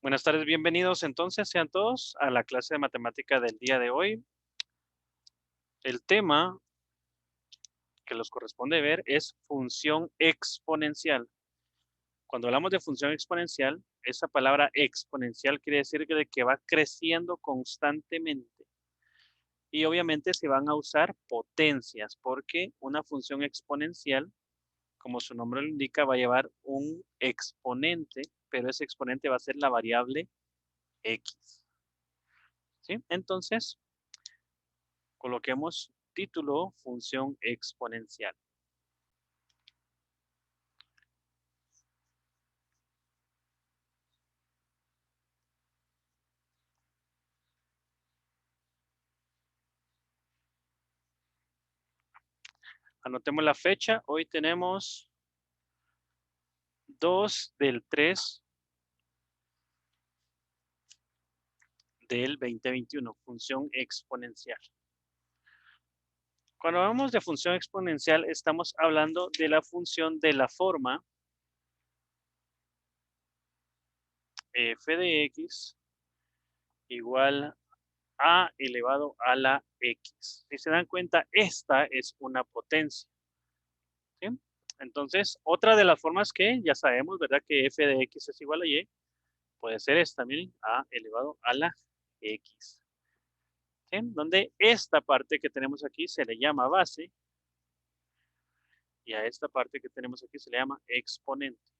Buenas tardes, bienvenidos entonces sean todos a la clase de matemática del día de hoy. El tema que los corresponde ver es función exponencial. Cuando hablamos de función exponencial, esa palabra exponencial quiere decir de que va creciendo constantemente. Y obviamente se van a usar potencias porque una función exponencial, como su nombre lo indica, va a llevar un exponente, pero ese exponente va a ser la variable x. ¿Sí? Entonces, coloquemos título, función exponencial. Anotemos la fecha. Hoy tenemos 2/3 del 2021, función exponencial. Cuando hablamos de función exponencial, estamos hablando de la función de la forma f de x igual a elevado a la x. Si se dan cuenta, esta es una potencia. ¿Sí? Entonces, otra de las formas que ya sabemos, ¿verdad? Que f de x es igual a y, puede ser esta, miren, a elevado a la x. ¿Sí? Donde esta parte que tenemos aquí se le llama base y a esta parte que tenemos aquí se le llama exponente.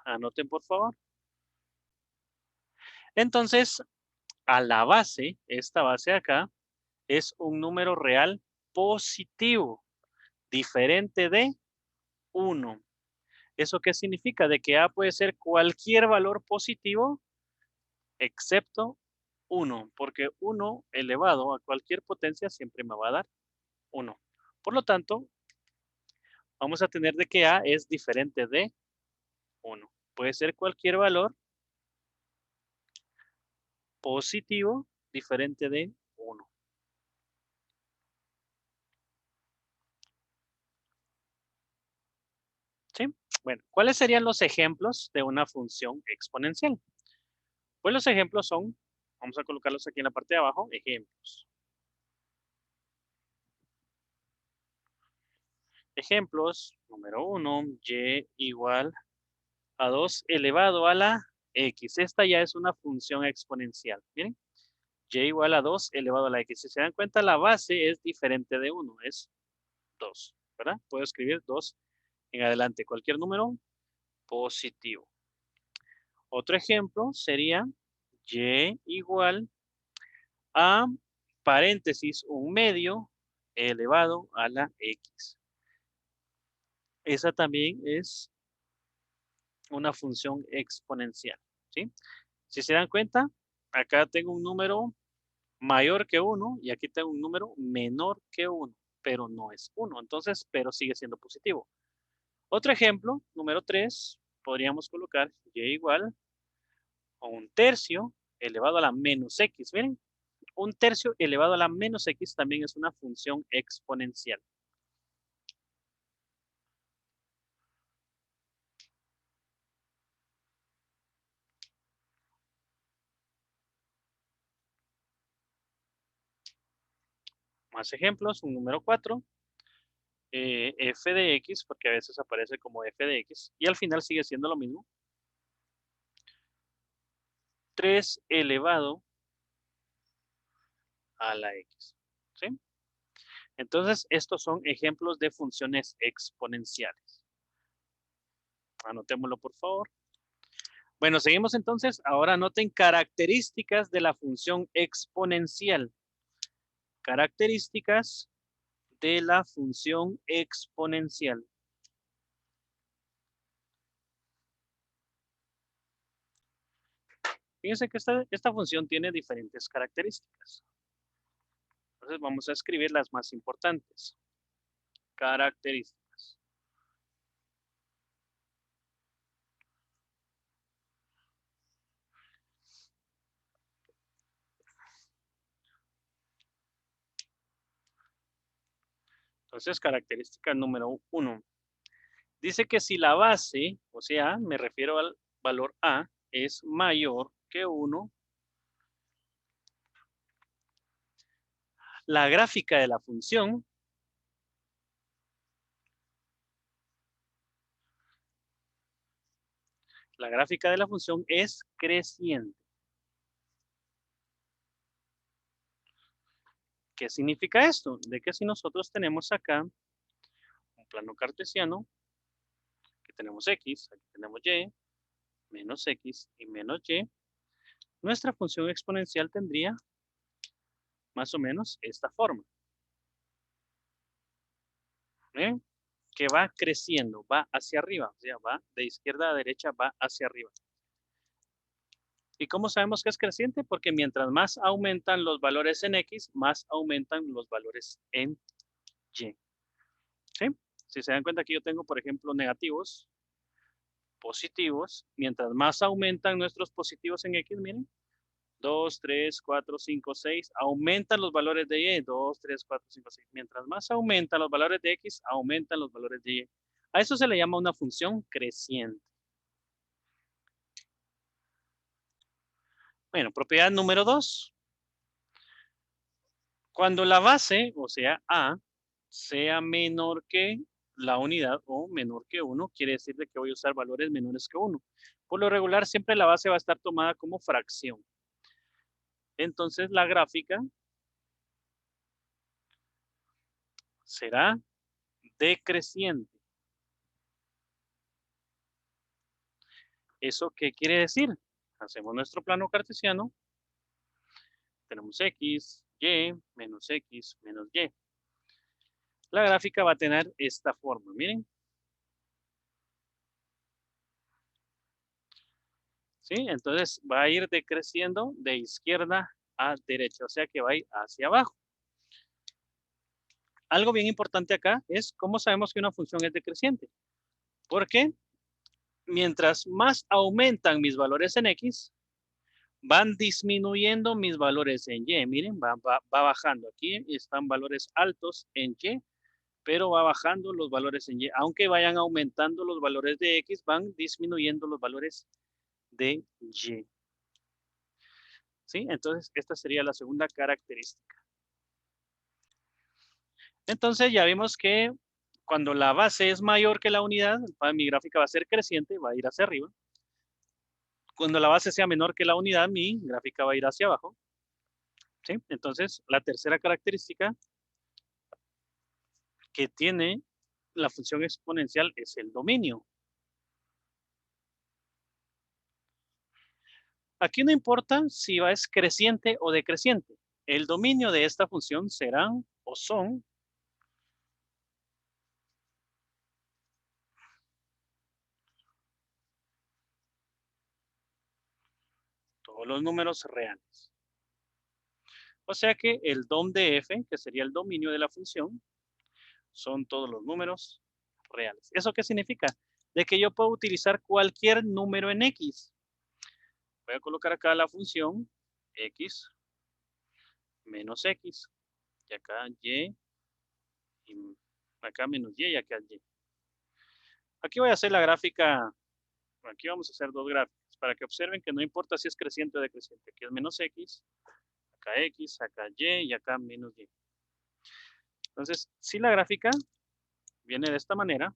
Anoten, por favor. Entonces, a la base, esta base acá, es un número real positivo, diferente de 1. ¿Eso qué significa? De que a puede ser cualquier valor positivo excepto 1, porque 1 elevado a cualquier potencia siempre me va a dar 1. Por lo tanto, vamos a tener de que a es diferente de 1. Puede ser cualquier valor positivo diferente de 1. ¿Sí? Bueno, ¿cuáles serían los ejemplos de una función exponencial? Pues los ejemplos son, vamos a colocarlos aquí en la parte de abajo, ejemplos. Ejemplos, número 1, y igual a 2 elevado a la x. Esta ya es una función exponencial. Miren, y igual a 2 elevado a la x. Si se dan cuenta, la base es diferente de 1, es 2, ¿verdad? Puedo escribir 2 en adelante, cualquier número positivo. Otro ejemplo sería y igual a paréntesis, un medio elevado a la x. Esa también es una función exponencial, ¿sí? Si se dan cuenta, acá tengo un número mayor que 1 y aquí tengo un número menor que 1, pero no es 1, entonces, pero sigue siendo positivo. Otro ejemplo, número 3, podríamos colocar y igual a un tercio elevado a la menos x. Miren, un tercio elevado a la menos x también es una función exponencial. Más ejemplos, un número 4, f de x, porque a veces aparece como f de x, y al final sigue siendo lo mismo. 3 elevado a la x. ¿Sí? Entonces, estos son ejemplos de funciones exponenciales. Anotémoslo, por favor. Bueno, seguimos entonces. Ahora anoten características de la función exponencial. Características de la función exponencial. Fíjense que esta función tiene diferentes características. Entonces vamos a escribir las más importantes. Características. Entonces, característica número 1. Dice que si la base, o sea, me refiero al valor A, es mayor que 1, la gráfica de la función es creciente. ¿Qué significa esto? De que si nosotros tenemos acá un plano cartesiano, que tenemos X, aquí tenemos Y, menos X y menos Y, nuestra función exponencial tendría más o menos esta forma. ¿Ven? Que va creciendo, va hacia arriba, o sea, va de izquierda a derecha, va hacia arriba. ¿Y cómo sabemos que es creciente? Porque mientras más aumentan los valores en X, más aumentan los valores en Y. ¿Sí? Si se dan cuenta que yo tengo, por ejemplo, negativos, positivos, mientras más aumentan nuestros positivos en X, miren, 2, 3, 4, 5, 6, aumentan los valores de Y, 2, 3, 4, 5, 6. Mientras más aumentan los valores de X, aumentan los valores de Y. A eso se le llama una función creciente. Bueno, propiedad número 2. Cuando la base, o sea, A, sea menor que la unidad o menor que 1, quiere decir de que voy a usar valores menores que 1. Por lo regular, siempre la base va a estar tomada como fracción. Entonces, la gráfica será decreciente. ¿Eso qué quiere decir? Hacemos nuestro plano cartesiano. Tenemos X, Y, menos X, menos Y. La gráfica va a tener esta forma, miren. ¿Sí? Entonces va a ir decreciendo de izquierda a derecha, o sea que va a ir hacia abajo. Algo bien importante acá es cómo sabemos que una función es decreciente. Porque mientras más aumentan mis valores en X, van disminuyendo mis valores en Y. Miren, va bajando. Aquí están valores altos en Y, pero va bajando los valores en Y. Aunque vayan aumentando los valores de X, van disminuyendo los valores de Y. ¿Sí? Entonces, esta sería la segunda característica. Entonces, ya vimos que cuando la base es mayor que la unidad, mi gráfica va a ser creciente, va a ir hacia arriba. Cuando la base sea menor que la unidad, mi gráfica va a ir hacia abajo. ¿Sí? Entonces, la tercera característica que tiene la función exponencial es el dominio. Aquí no importa si es creciente o decreciente. El dominio de esta función serán o son todos los números reales. O sea que el dom de f, que sería el dominio de la función, son todos los números reales. ¿Eso qué significa? De que yo puedo utilizar cualquier número en X. Voy a colocar acá la función X menos X. Y acá Y. Y acá menos Y y acá Y. Aquí voy a hacer la gráfica. Aquí vamos a hacer dos gráficas para que observen que no importa si es creciente o decreciente. Aquí es menos X, acá Y y acá menos Y. Entonces, si la gráfica viene de esta manera,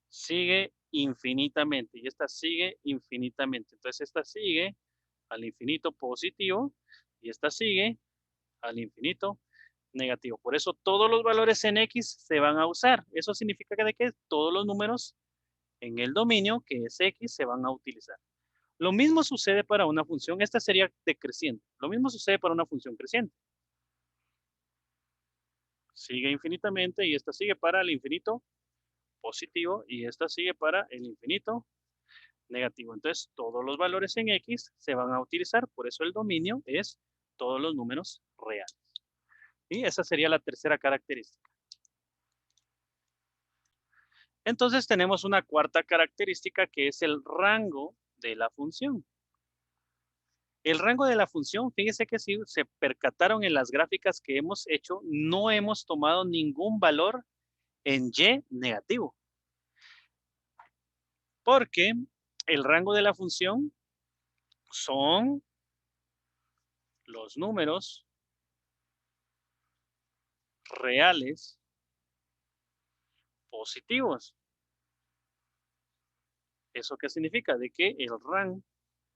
sigue infinitamente y esta sigue infinitamente. Entonces, esta sigue al infinito positivo y esta sigue al infinito negativo. Por eso todos los valores en X se van a usar. Eso significa que todos los números en el dominio, que es X, se van a utilizar. Lo mismo sucede para una función, esta sería decreciente. Lo mismo sucede para una función creciente. Sigue infinitamente y esta sigue para el infinito positivo y esta sigue para el infinito negativo. Entonces, todos los valores en X se van a utilizar, por eso el dominio es todos los números reales. Y esa sería la tercera característica. Entonces, tenemos una cuarta característica que es el rango de la función. El rango de la función, fíjese que si se percataron en las gráficas que hemos hecho, no hemos tomado ningún valor en y negativo. Porque el rango de la función son los números reales positivos. ¿Eso qué significa? De que el rango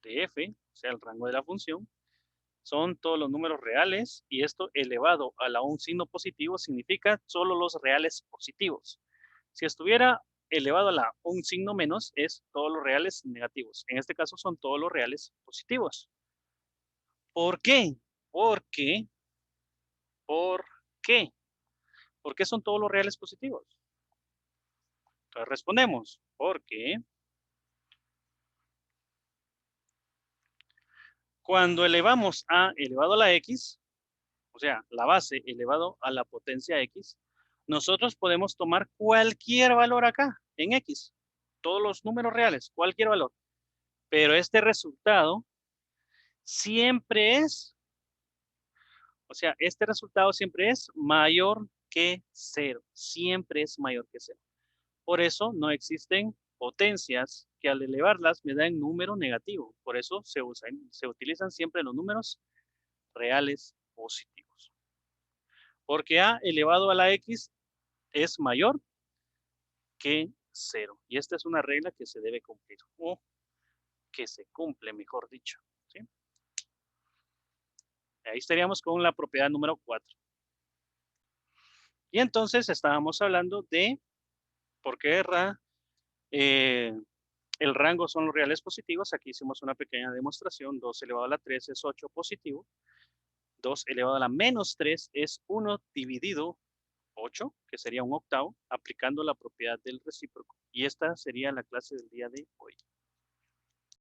de f, o sea, el rango de la función, son todos los números reales y esto elevado a un signo positivo significa solo los reales positivos. Si estuviera elevado a un signo menos, es todos los reales negativos. En este caso son todos los reales positivos. ¿Por qué? Porque, ¿por qué? ¿Por qué son todos los reales positivos? Entonces respondemos, porque cuando elevamos a elevado a la x, o sea, la base elevado a la potencia x, nosotros podemos tomar cualquier valor acá en x, todos los números reales, cualquier valor. Pero este resultado siempre es, o sea, este resultado siempre es mayor que 0, siempre es mayor que 0. Por eso no existen potencias que al elevarlas me dan número negativo. Por eso se utilizan siempre los números reales positivos. Porque a elevado a la x es mayor que 0. Y esta es una regla que se debe cumplir, o que se cumple, mejor dicho. ¿Sí? Ahí estaríamos con la propiedad número 4. Y entonces estábamos hablando de por qué el rango son los reales positivos. Aquí hicimos una pequeña demostración. 2 elevado a la 3 es 8 positivo. 2 elevado a la menos 3 es 1 dividido 8, que sería un octavo, aplicando la propiedad del recíproco. Y esta sería la clase del día de hoy.